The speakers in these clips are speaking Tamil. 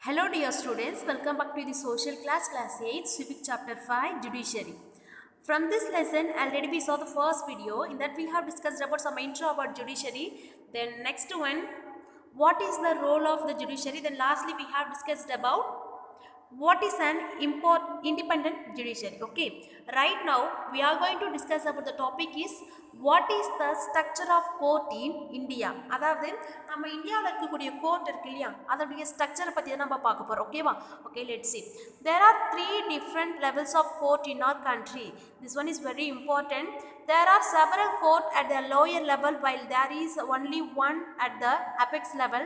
Hello dear students, welcome back to the social class 8, Civics chapter 5, Judiciary. From this lesson, already we saw the first video. In that we have discussed about some intro about judiciary. Then next one, what is the role of the judiciary? Then lastly we have discussed about what is an independent judiciary. Okay, right now we are going to discuss about the topic is what is the structure of court in India. அதாவது நம்ம இந்தியாவில் இருக்கக்கூடிய கோர்ட் இருக்கு இல்லையா, அதோடைய ஸ்ட்ரக்சரை பற்றி தான் நம்ம பார்க்க போகிறோம். ஓகேவா? Okay, let's see. There are three different levels of court in our country. This one is very important. There are several court at the lower level while there is only one at the apex level.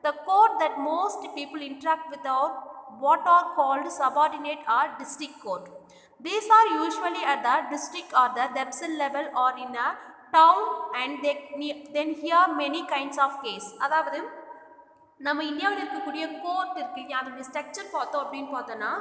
The court that most people interact with are what are called subordinate or district court. These are usually at the district or the tehsil level or in a town, and then here many kinds of case. அதாவது நம்ம இந்தியாவில் இருக்கக்கூடிய கோர்ட் இருக்கு இல்லையா, அதோடைய ஸ்ட்ரக்சர் பார்த்தோம் அப்படின்னு பார்த்தோன்னா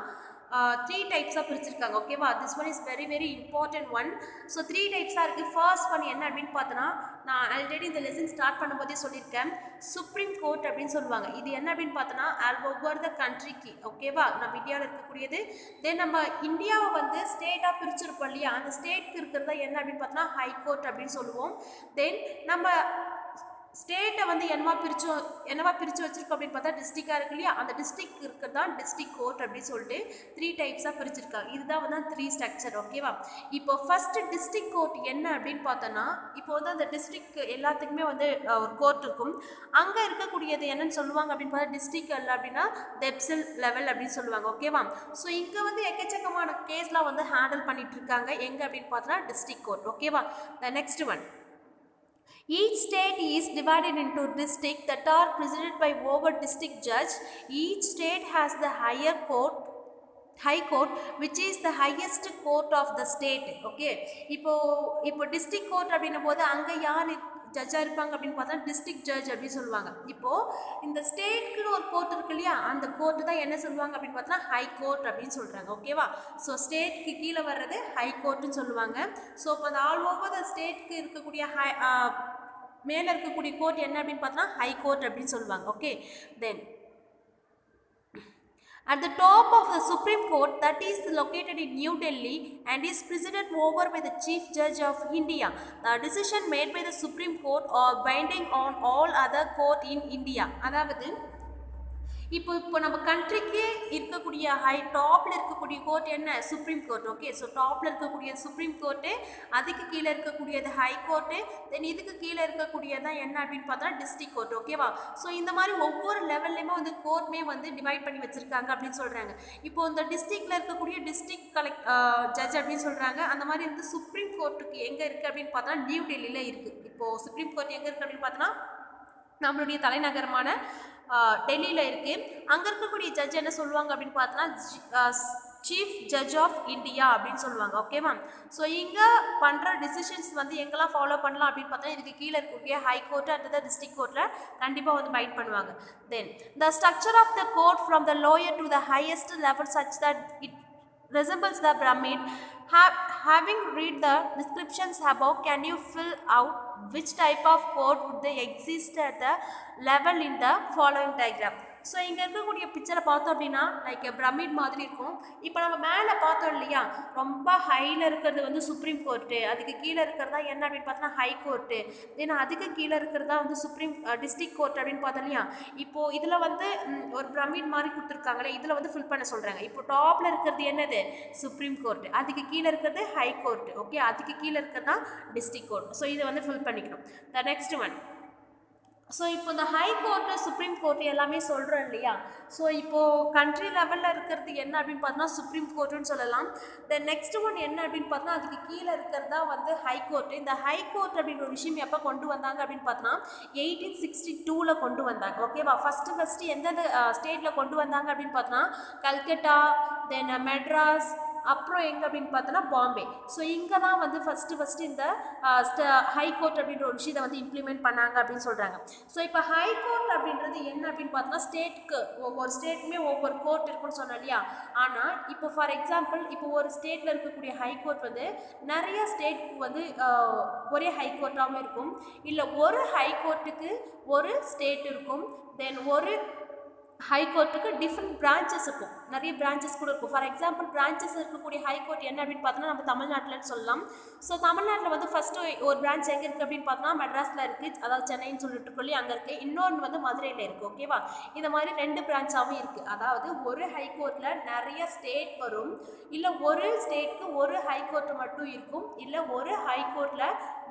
த்ரீ டைப்ஸாக பிரிச்சிருக்காங்க. ஓகேவா? This one is very very important one. So three டைப்ஸாக இருக்குது. ஃபர்ஸ்ட் ஒன் என்ன அப்படின்னு பார்த்தோன்னா, நான் ஆல்ரெடி இந்த லெசன் ஸ்டார்ட் பண்ணும்போதே சொல்லியிருக்கேன், சுப்ரீம் கோர்ட் அப்படின்னு சொல்லுவாங்க. இது என்ன அப்படின்னு பார்த்தோன்னா ஒவ்வொரு த கண்ட்ரிக்கு, ஓகேவா, நம்ம இந்தியாவில் இருக்கக்கூடியது. தென் நம்ம இந்தியாவை வந்து ஸ்டேட்டாக பிரிச்சிருப்போம் இல்லையா, அந்த ஸ்டேட்க்கு இருக்கிறதா என்ன அப்படின்னு பார்த்தோன்னா ஹை கோர்ட் அப்படின்னு சொல்லுவோம். தென் நம்ம ஸ்டேட்டை வந்து என்னவா பிரித்து வச்சிருக்கோம் அப்படின்னு பார்த்தா டிஸ்ட்ரிக்டாக இருக்கு இல்லையா, அந்த டிஸ்ட்ரிக்ட் இருக்கிறது தான் டிஸ்ட்ரிக்ட் கோர்ட் அப்படின்னு சொல்லிட்டு த்ரீ டைப்ஸாக பிரிச்சிருக்காங்க. இதுதான் வந்து த்ரீ ஸ்ட்ரக்சர். ஓகேவா? இப்போ ஃபர்ஸ்ட் டிஸ்ட்ரிக்ட் கோர்ட் என்ன அப்படின்னு பார்த்தோன்னா, இப்போ வந்து அந்த டிஸ்ட்ரிக்ட் எல்லாத்துக்குமே வந்து ஒரு கோர்ட் இருக்கும். அங்கே இருக்கக்கூடியது என்னன்னு சொல்லுவாங்க அப்படின்னு பார்த்தா டிஸ்ட்ரிக்ட் இல்லை அப்படின்னா டெப்சில் லெவல் அப்படின்னு சொல்லுவாங்க. ஓகேவா? ஸோ இங்கே வந்து எக்கச்சக்கமான கேஸ்லாம் வந்து ஹேண்டில் பண்ணிட்டு இருக்காங்க. எங்கே அப்படின்னு பார்த்தோன்னா டிஸ்ட்ரிக்ட் கோர்ட். ஓகேவா? The next one, each state is divided into districts that are presided by over district judge. Each state has the high court which is the highest court of the state. Okay, இப்போ district court அப்படின்னும் போது அங்கே யார் ஜட்ஜாக இருப்பாங்க அப்படின்னு பார்த்தா டிஸ்ட்ரிக்ட் ஜட்ஜ் அப்படின்னு சொல்லுவாங்க. இப்போது இந்த ஸ்டேட்க்குன்னு ஒரு கோர்ட் இருக்கு இல்லையா, அந்த கோர்ட்டு தான் என்ன சொல்லுவாங்க அப்படின்னு பார்த்தா ஹை கோர்ட் அப்படின்னு சொல்கிறாங்க. ஓகேவா? ஸோ ஸ்டேட்க்கு கீழே வர்றது ஹை கோர்ட்டுன்னு சொல்லுவாங்க. ஸோ இப்போ அந்த ஆல் ஓவர் த ஸ்டேட்க்கு இருக்கக்கூடிய மேலே இருக்கக்கூடிய கோர்ட் என்ன அப்படின்னு பார்த்தோன்னா ஹை கோர்ட் அப்படின்னு சொல்லுவாங்க. Okay, then at the top of the Supreme Court that is located in New Delhi and is presided over by the Chief Judge of India. The decision made by the Supreme Court are binding on all other court in India. அதாவது இப்போ நம்ம கண்ட்ரிக்கே இருக்கக்கூடிய டாப்பில் இருக்கக்கூடிய கோர்ட் என்ன? Supreme court. ஓகே, ஸோ டாப்பில் இருக்கக்கூடிய சுப்ரீம் கோர்ட்டு, அதுக்கு கீழே இருக்கக்கூடியது ஹை கோர்ட்டு, தென் இதுக்கு கீழே இருக்கக்கூடியதான் என்ன அப்படின்னு பார்த்தா டிஸ்ட்ரிக்ட் கோர்ட். ஓகேவா? ஸோ இந்த மாதிரி ஒவ்வொரு லெவல்லையுமே வந்து கோர்ட்மே வந்து டிவைட் பண்ணி வச்சுருக்காங்க அப்படின்னு சொல்கிறாங்க. இப்போ இந்த டிஸ்ட்ரிக்டில் இருக்கக்கூடிய டிஸ்ட்ரிக்ட் ஜட்ஜ் அப்படின்னு சொல்கிறாங்க. அந்த மாதிரி வந்து சுப்ரீம் கோர்ட்டுக்கு எங்கே இருக்குது அப்படின்னு பார்த்தா நியூ டெல்லியில் இருக்குது. இப்போது சுப்ரீம் கோர்ட் எங்கே இருக்குது அப்படின்னு பார்த்தோன்னா நம்மளுடைய தலைநகரமான டெல்லியில் இருக்குது. அங்கே இருக்கக்கூடிய ஜட்ஜ் என்ன சொல்லுவாங்க அப்படின்னு பார்த்தோன்னா சீஃப் ஜட்ஜ் ஆஃப் இந்தியா அப்படின்னு சொல்லுவாங்க. ஓகேவா? ஸோ இங்கே பண்ணுற டிசிஷன்ஸ் வந்து எங்கெல்லாம் ஃபாலோ பண்ணலாம் அப்படின்னு பார்த்தா இதுக்கு கீழே இருக்கக்கூடிய ஹை கோர்ட்டு அந்த டிஸ்ட்ரிக்ட் கோர்ட்டில் கண்டிப்பாக வந்து பைண்ட் பண்ணுவாங்க. Then the structure of the court from the lower to the highest level such that it resembles the pyramid. Having read the descriptions above, can you fill out which type of court would they exist at the level in the following diagram? So இங்கே இருக்கக்கூடிய பிக்சரை பார்த்தோம் அப்படின்னா லைக் பிரமிட் மாதிரி இருக்கும். இப்போ நம்ம மேலே பார்த்தோம் இல்லையா, ரொம்ப ஹையில் இருக்கிறது வந்து சுப்ரீம் கோர்ட்டு, அதுக்கு கீழே இருக்கிறதா என்ன அப்படின்னு பார்த்தோன்னா ஹை கோர்ட்டு, தென் அதுக்கு கீழே இருக்கிறதா வந்து டிஸ்ட்ரிக்ட் கோர்ட் அப்படின்னு பார்த்தோம் இல்லையா. இப்போது இதில் வந்து ஒரு பிரமிட் மாதிரி கொடுத்துருக்காங்களே, இதில் வந்து ஃபில் பண்ண சொல்கிறாங்க. இப்போ டாப்பில் இருக்கிறது என்னது? சுப்ரீம் கோர்ட்டு, அதுக்கு கீழே இருக்கிறது ஹை கோர்ட்டு. ஓகே, அதுக்கு கீழே இருக்கிறது தான் டிஸ்ட்ரிக்ட் கோர்ட். ஸோ இதை வந்து ஃபில் பண்ணிக்கணும். த நெக்ஸ்ட் ஒன், ஸோ இப்போ இந்த ஹை கோர்ட்டு சுப்ரீம் கோர்ட்டு எல்லாமே சொல்கிறோம் இல்லையா. ஸோ இப்போது கண்ட்ரி லெவலில் இருக்கிறது என்ன அப்படின்னு பார்த்தோன்னா சுப்ரீம் கோர்ட்டுன்னு சொல்லலாம். தென் நெக்ஸ்ட் ஒன் என்ன அப்படின்னு பார்த்தோன்னா அதுக்கு கீழே இருக்கிறதா வந்து ஹை கோர்ட்டு. இந்த ஹை கோர்ட் அப்படின்ற ஒரு விஷயம் எப்போ கொண்டு வந்தாங்க அப்படின்னு பார்த்தோன்னா 1862 கொண்டு வந்தாங்க. ஓகேவா? ஃபஸ்ட்டு எந்தெந்த ஸ்டேட்டில் கொண்டு வந்தாங்க அப்படின்னு பார்த்தோன்னா கல்கட்டா, தென் மெட்ராஸ், அப்புறம் எங்கே அப்படின்னு பார்த்தோன்னா பாம்பே. ஸோ இங்கே தான் வந்து ஃபஸ்ட்டு இந்த ஹை கோர்ட் அப்படின்ற ஒரு விஷயத்தை வந்து இம்ப்ளிமெண்ட் பண்ணாங்க அப்படின்னு சொல்கிறாங்க. ஸோ இப்போ ஹை கோர்ட் அப்படின்றது என்ன அப்படின்னு பார்த்தோன்னா ஸ்டேட்க்கு ஒவ்வொரு ஸ்டேட்டுமே ஒவ்வொரு கோர்ட் இருக்குன்னு சொன்னோம் இல்லையா. ஆனால் இப்போ ஃபார் எக்ஸாம்பிள் இப்போ ஒரு ஸ்டேட்டில் இருக்கக்கூடிய ஹை கோர்ட் வந்து நிறைய ஸ்டேட்க்கு வந்து ஒரே ஹை கோர்ட்டாகவும் இருக்கும், இல்லை ஒரு ஹை கோர்ட்டுக்கு ஒரு ஸ்டேட் இருக்கும், தென் ஒரு ஹை கோர்ட்டுக்கு டிஃப்ரெண்ட் பிரான்ச்சஸ் இருக்கும், நிறைய பிரான்ச்சஸ் கூட இருக்கும். ஃபார் எக்ஸாம்பிள் பிரான்ச்சஸ் இருக்கக்கூடிய ஹை கோர்ட் என்ன அப்படின்னு பார்த்தோன்னா நம்ம தமிழ்நாட்டில்னு சொல்லலாம். ஸோ தமிழ்நாட்டில் வந்து ஃபஸ்ட்டு ஒரு பிரான்ச் எங்கே இருக்குது அப்படின்னு பார்த்தோன்னா மெட்ராஸில் இருக்குது, அதாவது சென்னைன்னு சொல்லிட்டு சொல்லி அங்கே இருக்குது. இன்னொன்று வந்து மதுரையில் இருக்குது. ஓகேவா, இந்த மாதிரி 2 பிரான்ச்சாகவும் இருக்குது. அதாவது ஒரு ஹை கோர்ட்டில் நிறைய ஸ்டேட் வரும், இல்லை ஒரு ஸ்டேட்க்கு ஒரு ஹை கோர்ட்டு மட்டும் இருக்கும், இல்லை ஒரு ஹை கோர்ட்டில்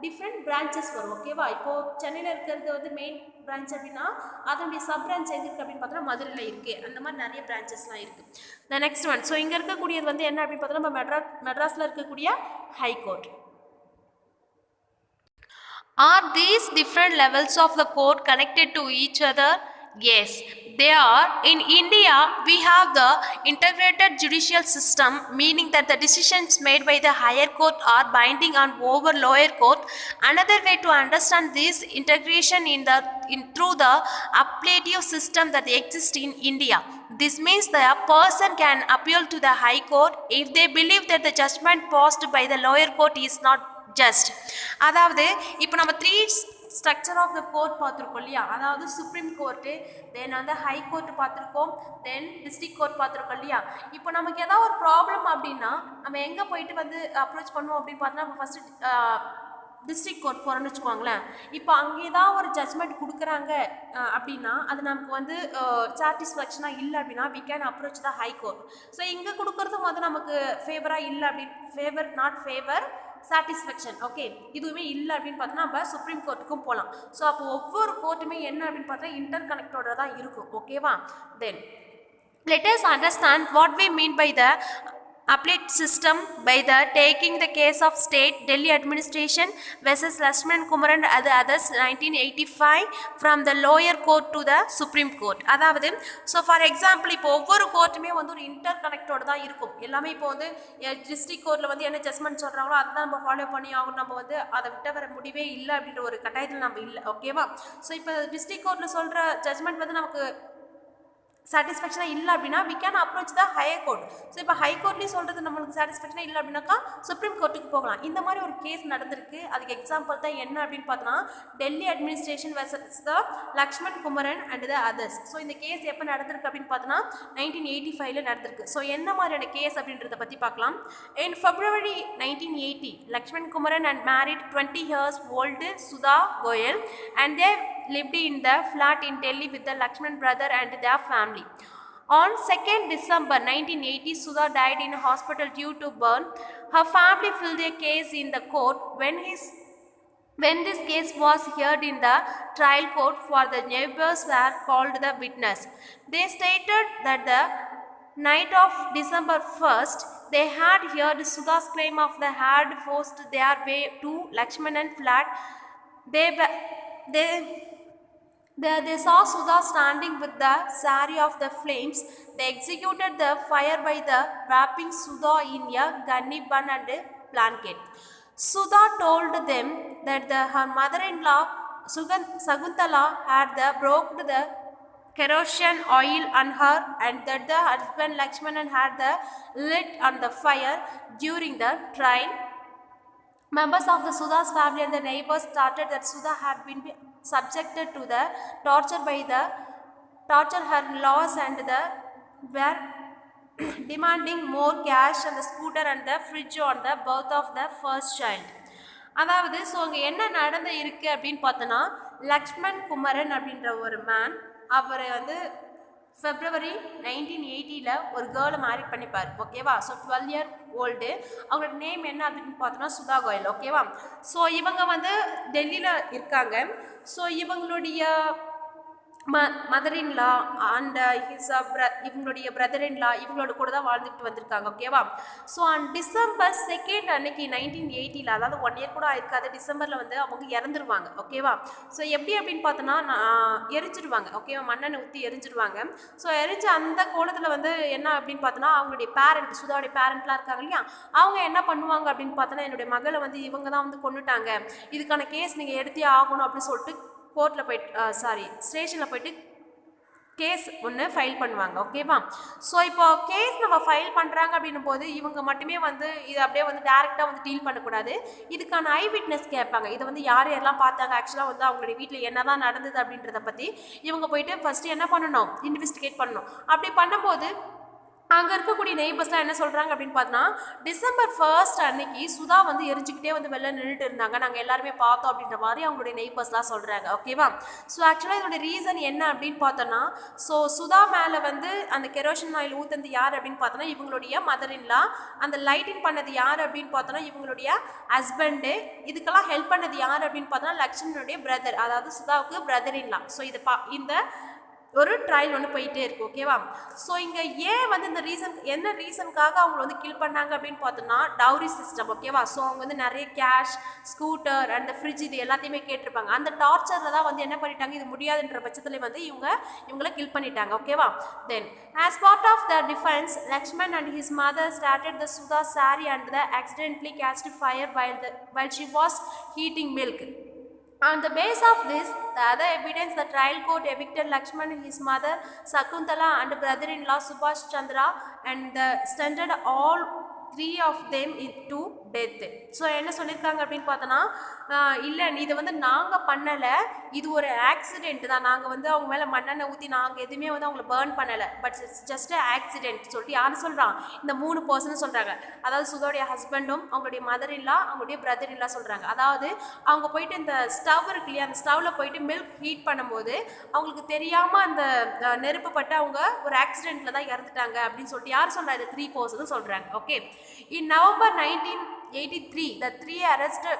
டிஃப்ரெண்ட் பிரான்ச்சஸ் வரும். ஓகேவா, இப்போது சென்னையில் இருக்கிறது வந்து மெயின் பிரான்ச் அப்படின்னா அதனுடைய சப் பிரான்ச் எங்கே இருக்குது அப்படின்னு பார்த்தோன்னா மதுரையில் இருக்குது. அந்த மாதிரி நிறைய பிரான்ச்சஸ்லாம் இருக்குது. த நெக்ஸ்ட் ஒன், ஸோ இங்கே இருக்கக்கூடியது வந்து என்ன அப்படின்னு பார்த்தோன்னா நம்ம மெட்ராஸில் இருக்கக்கூடிய high court. Are these different levels of the court connected to each other? Yes, they are. In India, we have the integrated judicial system, meaning that the decisions made by the higher court are binding on over lower court. Another way to understand this integration through the appellate system that exists in India. This means the person can appeal to the high court if they believe that the judgment passed by the lower court is not just. அதாவது இப்போ நம்ம 3 ஸ்ட்ரக்சர் ஆஃப் த கோர்ட் பார்த்துருக்கோம் இல்லையா, அதாவது சுப்ரீம் கோர்ட்டு, தென் வந்து ஹை கோர்ட்டு பார்த்துருக்கோம், தென் டிஸ்ட்ரிக்ட் கோர்ட் பார்த்துருக்கோம் இல்லையா. இப்போ நமக்கு ஏதாவது ஒரு ப்ராப்ளம் அப்படின்னா நம்ம எங்கே போயிட்டு வந்து அப்ரோச் பண்ணுவோம் அப்படின்னு பார்த்தோன்னா நம்ம ஃபஸ்ட்டு டிஸ்ட்ரிக்ட் கோர்ட் போகிறோன்னு வச்சுக்கோங்களேன். இப்போ அங்கே தான் ஒரு ஜட்ஜ்மெண்ட் கொடுக்குறாங்க அப்படின்னா அது நமக்கு வந்து சாட்டிஸ்ஃபேக்ஷனாக இல்லை அப்படின்னா we can approach the high court. So இங்கே கொடுக்குறதும் வந்து நமக்கு ஃபேவராக இல்லை அப்படின்னு நாட் ஃபேவர் சாட்டிஸ்ஃபேக்ஷன், ஓகே, இதுவுமே இல்லை அப்படின்னு பார்த்தோன்னா நம்ம சுப்ரீம் கோர்ட்டுக்கும் போகலாம். ஸோ அப்போ ஒவ்வொரு கோர்ட்டுமே என்ன அப்படின்னு பார்த்தா இன்டர் கனெக்டோட தான் இருக்கும். ஓகேவா, தென் let us understand what we mean by the appellate system by the taking the case of state Delhi administration versus Lakshman Kumaran and others 1985 from the lower court to the Supreme Court. அதாவது ஸோ ஃபார் எக்ஸாம்பிள் இப்போ ஒவ்வொரு கோர்ட்டுமே வந்து ஒரு இன்டர் கனெக்டோடு தான் இருக்கும். எல்லாமே இப்போ வந்து டிஸ்ட்ரிக்ட் கோர்ட்டில் வந்து என்ன ஜட்ஜ்மெண்ட் சொல்கிறாங்களோ அதை தான் நம்ம ஃபாலோ பண்ணி ஆகும். நம்ம வந்து அதை விட்ட வர முடிவே இல்லை அப்படின்ற ஒரு கட்டாயத்தில் நம்ம இல்லை. ஓகேவா, ஸோ இப்போ டிஸ்ட்ரிக்ட் கோர்ட்டில் சொல்கிற ஜட்ஜ்மெண்ட் வந்து நமக்கு சாட்டிஸ்ஃபேக்ஷனாக இல்லை அப்படின்னா we can approach the higher court. So இப்போ ஹை கோர்ட்லேயும் சொல்கிறது நம்மளுக்கு சாட்டிஸ்ஃபேக்ஷனாக இல்லை அப்படின்னாக்கா சுப்ரீம் கோர்ட்டுக்கு போகலாம். இந்த மாதிரி ஒரு கேஸ் நடந்திருக்கு. அதுக்கு எக்ஸாம்பிள் தான் என்ன அப்படின்னு பார்த்தோன்னா Delhi administration versus the Lakshman Kumaran and the others. So இந்த கேஸ் எப்போ நடந்திருக்கு அப்படின்னு பார்த்தோன்னா 1985 நடந்திருக்கு. ஸோ என்ன மாதிரியான கேஸ் அப்படின்றத பற்றி பார்க்கலாம். இன் February 1980 Lakshman Kumaran and married 20 years old Sudha Goyal and they lived in the flat in Delhi with the Lakshman brother and their family. On 2nd December 1980, Sudha died in a hospital due to burn. Her family filed a case in the court. When this case was heard in the trial court, for the neighbors were called the witness. They stated that the night of December 1st, they had heard Sudha's claim of the had forced their way to Lakshmanan flat. They saw Sudha standing with the sari of the flames. They executed the fire by the wrapping Sudha in a gunny bun and a blanket. Sudha told them that her mother-in-law Saguntala had broke the kerosene oil on her and that the husband Lakshmanan had the lit on the fire. During the trial, members of the Sudha's family and the neighbors started that Sudha had been subjected to the torture her laws and were demanding more cash and the scooter and the fridge on the birth of the first child. அதாவது ஸோ அங்கே என்ன நடந்து இருக்குது அப்படின்னு பார்த்தோன்னா லக்ஷ்மண் குமரன் அப்படின்ற ஒரு மேன் அவரை வந்து February 1980 ஒரு கேர்ளை மேரேஜ் பண்ணிப்பார். ஓகேவா, ஸோ 12 year old. அவங்களோட நேம் என்ன அப்படின்னு பார்த்தோன்னா சுதா கோயல். ஓகேவா, ஸோ இவங்க வந்து டெல்லியில் இருக்காங்க. ஸோ இவங்களுடைய மதர்-இன்-லா அண்ட் இவங்களுடைய பிரதர்-இன்-லா இவங்களோட கூட தான் வாழ்ந்துட்டு வந்திருக்காங்க. ஓகேவா, ஸோ ஆன் December 2nd அன்னைக்கு 1980, அதாவது 1 year கூட ஆயிருக்காது, டிசம்பரில் வந்து அவங்க இறந்துருவாங்க. ஓகேவா, ஸோ எப்படி அப்படின்னு பார்த்தோன்னா எரிஞ்சிடுவாங்க. ஓகேவா, மண்ணெண்ணெய் ஊற்றி எரிஞ்சிடுவாங்க. ஸோ எரிஞ்ச அந்த கோலத்தில் வந்து என்ன அப்படின்னு பார்த்தோன்னா அவங்களுடைய பேரண்ட் சுதாவுடைய பேரண்ட்லாம் இருக்காங்க இல்லையா, அவங்க என்ன பண்ணுவாங்க அப்படின்னு பார்த்தோன்னா என்னுடைய மகளை வந்து இவங்க தான் வந்து கொண்டுட்டாங்க, இதுக்கான கேஸ் நீங்கள் எடுத்தே ஆகணும் அப்படின்னு சொல்லிட்டு கோர்ட்டில் போயிட்டு ஸ்டேஷனில் போயிட்டு கேஸ் ஒன்று ஃபைல் பண்ணுவாங்க. ஓகேவா? ஸோ இப்போ கேஸ் நம்ம ஃபைல் பண்ணுறாங்க அப்படின்னும் போது இவங்க மட்டுமே வந்து இது அப்படியே வந்து டேரெக்டாக வந்து டீல் பண்ணக்கூடாது. இதுக்கான ஐ விட்னஸ் கேட்பாங்க. இதை வந்து யார் யாரெல்லாம் பார்த்தாங்க, ஆக்சுவலாக வந்து அவங்களுடைய வீட்டில் என்ன தான் நடந்தது அப்படின்றத பற்றி இவங்க போயிட்டு ஃபஸ்ட்டு என்ன பண்ணணும், இன்வெஸ்டிகேட் பண்ணணும். அப்படி பண்ணும்போது அங்கே இருக்கக்கூடிய நெய்பர்ஸ்லாம் என்ன சொல்கிறாங்க அப்படின்னு பார்த்தோன்னா, December 1 அன்னைக்கு சுதா வந்து எரிஞ்சுக்கிட்டே வந்து வெளில நின்றுட்டு இருந்தாங்க, நாங்கள் எல்லாருமே பார்த்தோம் அப்படின்ற மாதிரி அவங்களுடைய நெய்பர்ஸ்லாம் சொல்கிறாங்க. ஓகேவா? ஸோ ஆக்சுவலாக இதோட ரீசன் என்ன அப்படின்னு பார்த்தோன்னா, ஸோ சுதா மேலே வந்து அந்த கெரோசின் ஆயில் ஊற்றுனது யார் அப்படின்னு பார்த்தோன்னா இவங்களுடைய மதர் இன்லா, அந்த லைட்டிங் பண்ணது யார் அப்படின்னு பார்த்தோன்னா இவங்களுடைய ஹஸ்பண்டு, இதுக்கெல்லாம் ஹெல்ப் பண்ணது யார் அப்படின்னு பார்த்தோன்னா லக்ஷ்மணனுடைய பிரதர், அதாவது சுதாவுக்கு பிரதர் இன்லா. ஸோ இது இந்த ஒரு ட்ரையல் ஒன்று போயிட்டே இருக்கு. ஓகேவா? ஸோ இங்கே ஏன் வந்து இந்த ரீசன் என்ன ரீசனுக்காக அவங்க வந்து கில் பண்ணாங்க அப்படின்னு பார்த்தோம்னா டவுரி சிஸ்டம். ஓகேவா? ஸோ அவங்க வந்து நிறைய கேஷ், ஸ்கூட்டர் அண்ட் ஃப்ரிட்ஜ் இது எல்லாத்தையுமே கேட்டிருப்பாங்க. அந்த டார்ச்சரில் தான் வந்து என்ன பண்ணிட்டாங்க, இது முடியாதுன்ற பட்சத்தில் வந்து இவங்களை கில் பண்ணிட்டாங்க. ஓகேவா? தென் as part of the defense, Lakshman and his mother started the Sudha saree and the accidentally catched fire while she was heating milk. On the base of this, the other evidence, the trial court evicted Lakshman, his mother Sakuntala and brother-in-law Subhash Chandra and sentenced all three of them into death. So என்ன சொல்லியிருக்காங்க அப்படின்னு பார்த்தோன்னா, இல்லை இதை வந்து நாங்கள் பண்ணலை, இது ஒரு ஆக்சிடென்ட் தான், நாங்கள் வந்து அவங்க மேலே மண்ணெண்ணெய் ஊற்றி நாங்கள் எதுவுமே வந்து அவங்கள பேர்ன் பண்ணலை, பட் இட்ஸ் ஜஸ்ட் ஆக்சிடென்ட் சொல்லிட்டு யார் சொல்கிறான், இந்த 3 பர்சன் சொல்கிறாங்க. அதாவது சுதோடைய ஹஸ்பண்டும் அவங்களுடைய மதர் இல்லா அவங்களுடைய பிரதர் இல்லா சொல்கிறாங்க. அதாவது அவங்க போயிட்டு இந்த ஸ்டவ் இருக்கு இல்லையா, அந்த ஸ்டவ்வில் போயிட்டு மில்க் ஹீட் பண்ணும்போது அவங்களுக்கு தெரியாமல் அந்த நெருப்பு பட்டு அவங்க ஒரு ஆக்சிடென்ட்டில் தான் இறந்துட்டாங்க அப்படின்னு சொல்லிட்டு யார் சொல்கிறா, இது 3 பர்சன் சொல்கிறாங்க. Okay. In November 1983, the 3 arrested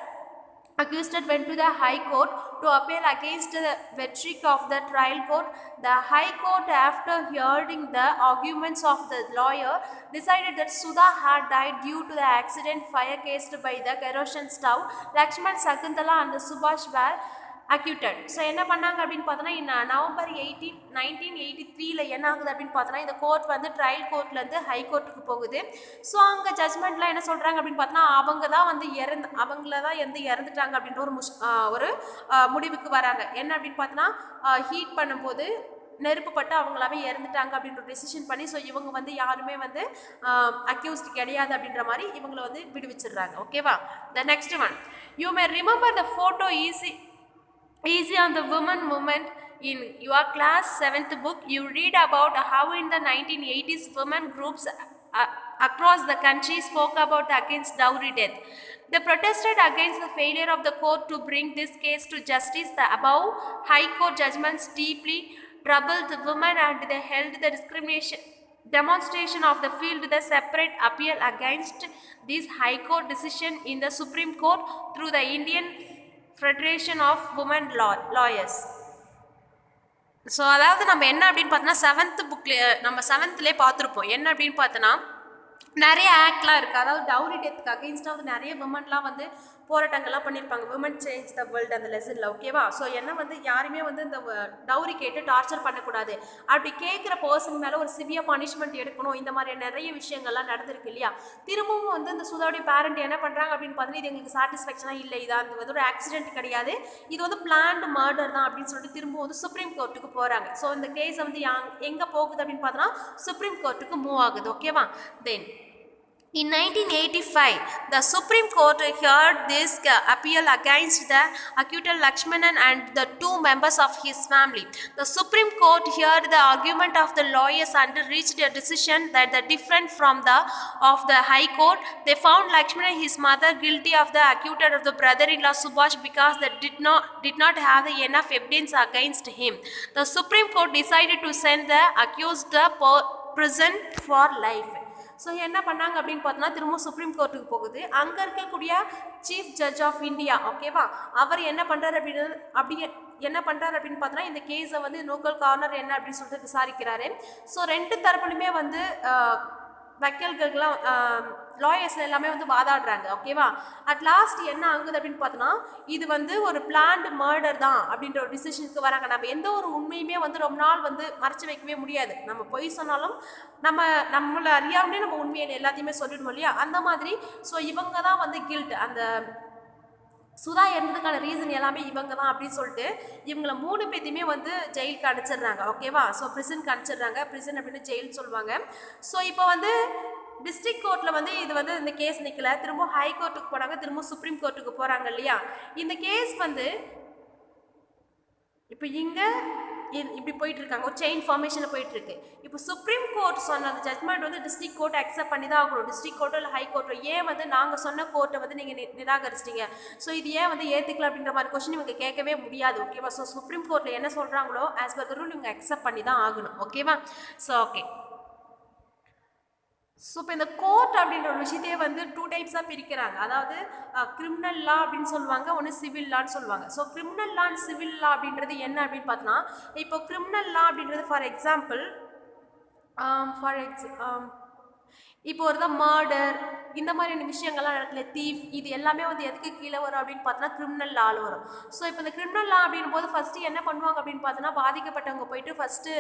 accused went to the High Court to appeal against the verdict of the trial court. The High Court, after hearing the arguments of the lawyer, decided that Sudha had died due to the accident fire caused by the kerosene stove. Lakshman, Sakuntala and Subhash were acquitted. So என்ன பண்ணாங்க அப்படின்னு பார்த்தோன்னா, November 18, 1983 என்ன ஆகுது அப்படின்னு பார்த்தோன்னா, இந்த கோர்ட் வந்து ட்ரையல் கோர்ட்லேருந்து ஹை கோர்ட்டுக்கு போகுது. ஸோ அங்கே ஜட்மெண்ட்லாம் என்ன சொல்கிறாங்க அப்படின்னு பார்த்தோன்னா, அவங்கள தான் வந்து இறந்துட்டாங்க அப்படின்ற ஒரு முடிவுக்கு வராங்க. என்ன அப்படின்னு பார்த்தோன்னா, ஹீட் பண்ணும்போது நெருப்பு பட்டு அவங்களாவே இறந்துட்டாங்க அப்படின்ற டெசிஷன் பண்ணி, ஸோ இவங்க வந்து யாருமே வந்து அக்யூஸ்ட் கிடையாது அப்படின்ற மாதிரி இவங்களை வந்து விடுவிச்சிடுறாங்க. ஓகேவா? The next one, you may remember the photo easy on the women movement in your class 7th book. You read about how in the 1980s women groups across the country spoke about against dowry death. They protested against the failure of the court to bring this case to justice. The above high court judgments deeply troubled the women and they held the demonstration of the field the separate appeal against this high court decision in the Supreme Court through the Indian Federation of Women Lawyers. So அதாவது நம்ம என்ன அப்படின்னு பார்த்தோன்னா, 7th புக்லேயே நம்ம 7thலேயே பார்த்துருப்போம். என்ன அப்படின்னு பார்த்தோன்னா, நிறைய ஆக்ட்லாம் இருக்குது. அதாவது டவுரி டெத்துக்கு அகெயின்ஸ்டாக வந்து நிறைய விமன்லாம் வந்து போராட்டங்கள்லாம் பண்ணியிருப்பாங்க. விமன் சேஞ்ச் த வேர்ல்டு அந்த லெசனில். ஓகேவா? ஸோ என்ன வந்து யாருமே வந்து இந்த டவுரி கேட்டு டார்ச்சர் பண்ணக்கூடாது, அப்படி கேட்குற பர்சன் மேலே ஒரு சிவியர் பனிஷ்மெண்ட் எடுக்கணும், இந்த மாதிரி நிறைய விஷயங்கள்லாம் நடந்திருக்கு இல்லையா. திரும்பவும் வந்து இந்த சுதாவுடைய பேரண்ட் என்ன பண்ணுறாங்க அப்படின்னு பார்த்தீங்கன்னா, இது எங்களுக்கு சாட்டிஸ்ஃபேக்ஷனாக இல்லை, இது வந்து ஒரு ஆக்சிடென்ட் கிடையாது, இது வந்து பிளான்டு மர்டர் தான் அப்படின்னு சொல்லிட்டு திரும்பவும் வந்து சுப்ரீம் கோர்ட்டுக்கு போகிறாங்க. ஸோ இந்த கேஸை வந்து எங்கே போகுது அப்படின்னு பார்த்தோன்னா சுப்ரீம் கோர்ட்டுக்கு மூவ் ஆகுது. ஓகேவா? தென் in 1985, the Supreme Court heard this appeal against the acquitted Lakshmanan and the 2 members of his family. The Supreme Court heard the argument of the lawyers and reached a decision that the different from the of the High Court. They found Lakshman and his mother guilty of the acquitted of the brother-in-law Subhash because they did not have enough evidence against him. The Supreme Court decided to send the accused to prison for life. So என்ன பண்ணாங்க அப்படின்னு பார்த்தோன்னா, திரும்ப சுப்ரீம் கோர்ட்டுக்கு போகுது. அங்கே இருக்கக்கூடிய சீஃப் ஜட்ஜ் ஆஃப் இந்தியா, ஓகேவா, அவர் என்ன பண்ணுறாரு அப்படின்னு பார்த்தோன்னா, இந்த கேஸை வந்து லோக்கல் கார்னர் என்ன அப்படின்னு சொல்லிட்டு விசாரிக்கிறாரு. ஸோ 2 தரப்புலையுமே வந்து வக்கீல்கள்லாம் லாயர்ஸ் எல்லாமே வந்து வாதாடுறாங்க. ஓகேவா? அட் லாஸ்ட் என்ன ஆகுது அப்படின்னு பார்த்தோன்னா, இது வந்து ஒரு பிளான்டு மர்டர் தான் அப்படின்ற ஒரு டிசிஷனுக்கு வராங்க. நம்ம எந்த ஒரு உண்மையுமே வந்து ரொம்ப நாள் வந்து மறைச்சு வைக்கவே முடியாது. நம்ம பொய் சொன்னாலும் நம்மளை அறியாமலே நம்ம உண்மையை எல்லாத்தையுமே சொல்லிடுவோம் இல்லையா, அந்த மாதிரி. ஸோ இவங்க தான் வந்து கில்ட், அந்த சுதா இறந்ததுக்கான ரீசன் எல்லாமே இவங்க தான் அப்படின்னு சொல்லிட்டு இவங்களை 3 பேத்தையுமே வந்து ஜெயிலுக்கு அனுப்பிச்சிடுறாங்க. ஓகேவா? ஸோ ப்ரிசனுக்கு அனுப்பிச்சிடுறாங்க. ப்ரிசன் அப்படின்னு ஜெயில் சொல்லுவாங்க. ஸோ இப்போ வந்து டிஸ்ட்ரிக்ட் கோர்ட்டில் வந்து இது வந்து இந்த கேஸ் நிற்கல, திரும்ப ஹை கோர்ட்டுக்கு போனாங்க, திரும்ப சுப்ரீம் கோர்ட்டுக்கு போகிறாங்க இல்லையா? இந்த கேஸ் வந்து இப்போ இங்கே இப்படி போயிட்டு இருக்காங்க, ஒரு செயின் ஃபார்மேஷனில் போயிட்டு இருக்கு. இப்போ சுப்ரீம் கோர்ட் சொன்ன அந்த ஜட்மெண்ட் வந்து டிஸ்ட்ரிக்ட் கோர்ட் அக்செப்ட் பண்ணி தான் ஆகணும். டிஸ்ட்ரிக்ட் கோர்ட்டோ இல்லை ஹை கோர்ட்டோ ஏன் வந்து நாங்கள் சொன்ன கோர்ட்டை வந்து நீங்கள் நிராகரிச்சிட்டீங்க, ஸோ இது ஏன் வந்து ஏற்றுக்கல அப்படின்ற மாதிரி கொஸ்டின் இவங்க கேட்கவே முடியாது. ஓகேவா? ஸோ சுப்ரீம் கோர்ட்டில் என்ன சொல்கிறாங்களோ ஆஸ் பர் த ரூல் இவங்க அக்செப்ட் பண்ணி தான் ஆகணும். ஓகேவா? So okay. ஸோ இப்போ இந்த கோர்ட் அப்படின்ற ஒரு விஷயத்தையே வந்து 2 டைப்ஸாக பிரிக்கிறாங்க. அதாவது கிரிமினல் லா அப்படின்னு சொல்லுவாங்க, ஒன்று சிவில் லான்னு சொல்லுவாங்க. So criminal law and civil லா அப்படின்றது என்ன அப்படின்னு பார்த்தோன்னா, இப்போ கிரிமினல் லா அப்படின்றது ஃபார் எக்ஸாம்பிள் இப்போ ஒரு தான் மர்டர் இந்த மாதிரியான விஷயங்கள்லாம் நடக்கல, தீஃப், இது எல்லாமே வந்து எதுக்கு கீழே வரும் அப்படின்னு பார்த்தோன்னா கிரிமினல் லாவில் வரும். ஸோ இப்போ இந்த கிரிமினல் லா அப்படின் போது ஃபஸ்ட்டு என்ன பண்ணுவாங்க அப்படின்னு பார்த்தோன்னா, பாதிக்கப்பட்டவங்க போயிட்டு ஃபஸ்ட்டு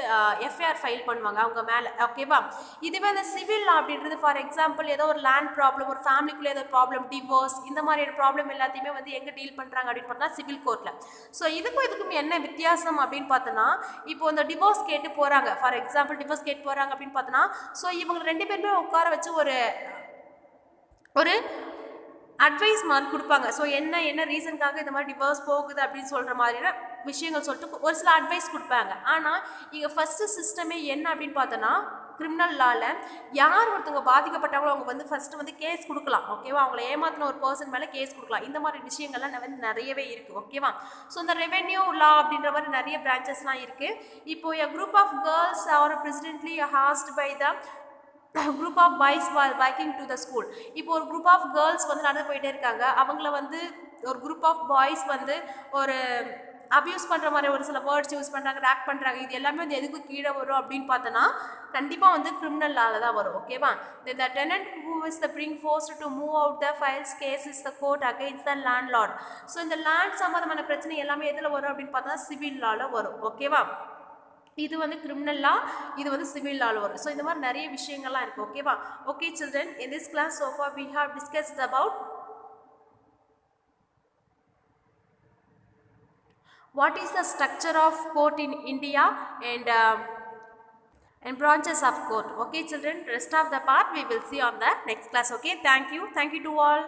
எஃப்ஐஆர் ஃபைல் பண்ணுவாங்க அவங்க மேலே. ஓகேவா? இதுவே அந்த சிவில் லா அப்படின்றது ஃபார் எக்ஸாம்பிள் ஏதோ ஒரு லேண்ட் ப்ராப்ளம், ஒரு ஃபேமிலிக்குள்ளே ஏதோ ப்ராப்ளம், டிவோர்ஸ், இந்த மாதிரியான ப்ராப்ளம் எல்லாத்தையுமே வந்து எங்கே டீல் பண்ணுறாங்க அப்படின்னு பார்த்தோன்னா சிவில் கோர்ட்டில். ஸோ இதுக்கும் என்ன வித்தியாசம் அப்படின்னு பார்த்தோன்னா, இப்போ இந்த டிவோர்ஸ் கேட்டு போகிறாங்க, ஃபார் எக்ஸாம்பிள் டிவோர்ஸ் கேட்டு போகிறாங்க அப்படின்னு பார்த்தோன்னா, ஸோ இவங்க 2 பேருமே உட்கார வச்சு ஒரு அட்வைஸ் மாதிரி கொடுப்பாங்க. ஸோ என்ன ரீசனுக்காக இந்த மாதிரி டிவோர்ஸ் போகுது அப்படின்னு சொல்கிற மாதிரியான விஷயங்கள் சொல்லிட்டு ஒரு சில அட்வைஸ் கொடுப்பாங்க. ஆனால் இங்கே ஃபஸ்ட்டு சிஸ்டமே என்ன அப்படின்னு பார்த்தோன்னா, கிரிமினல் லாவில் யார் ஒருத்தவங்க பாதிக்கப்பட்டவங்களோ அவங்க வந்து ஃபஸ்ட்டு வந்து கேஸ் கொடுக்கலாம். ஓகேவா? அவங்கள ஏமாத்தின ஒரு பர்சன் மேலே கேஸ் கொடுக்கலாம். இந்த மாதிரி விஷயங்கள்லாம் வந்து நிறையவே இருக்குது. ஓகேவா? ஸோ இந்த ரெவென்யூ லா அப்படின்ற மாதிரி நிறைய பிரான்ச்சஸ்லாம் இருக்குது. இப்போ a group of girls are presently asked by the group of boys walking to the school. இப்போ ஒரு குரூப் ஆஃப் கேர்ள்ஸ் வந்து நடந்து போயிட்டே இருக்காங்க. அவங்கள வந்து ஒரு குரூப் ஆஃப் பாய்ஸ் வந்து ஒரு அப்யூஸ் பண்ணுற மாதிரி ஒரு சில வேர்ட்ஸ் யூஸ் பண்ணுறாங்க, ரேக் பண்ணுறாங்க. இது எல்லாமே வந்து எதுக்கு கீழே வரும் அப்படின்னு பார்த்தோன்னா, கண்டிப்பாக வந்து கிரிமினல் லாவில் தான் வரும். ஓகேவா? The tenant who is the bring forced to move out the files case is the court against the landlord. So இந்த லேண்ட் சம்மந்தமான பிரச்சனை எல்லாமே எதில் வரும் அப்படின்னு பார்த்தா சிவில் லாவில் வரும். ஓகேவா? இது வந்து கிரிமினல் லா, இது வந்து சிவில் லாவில் வரும். ஸோ இந்த மாதிரி நிறைய விஷயங்கள்லாம் இருக்குது. ஓகேவா? Okay children, in this class so far we have discussed about what is the structure of court in India and branches of court. Okay children, rest of the part we will see on the next class. Okay, thank you to all.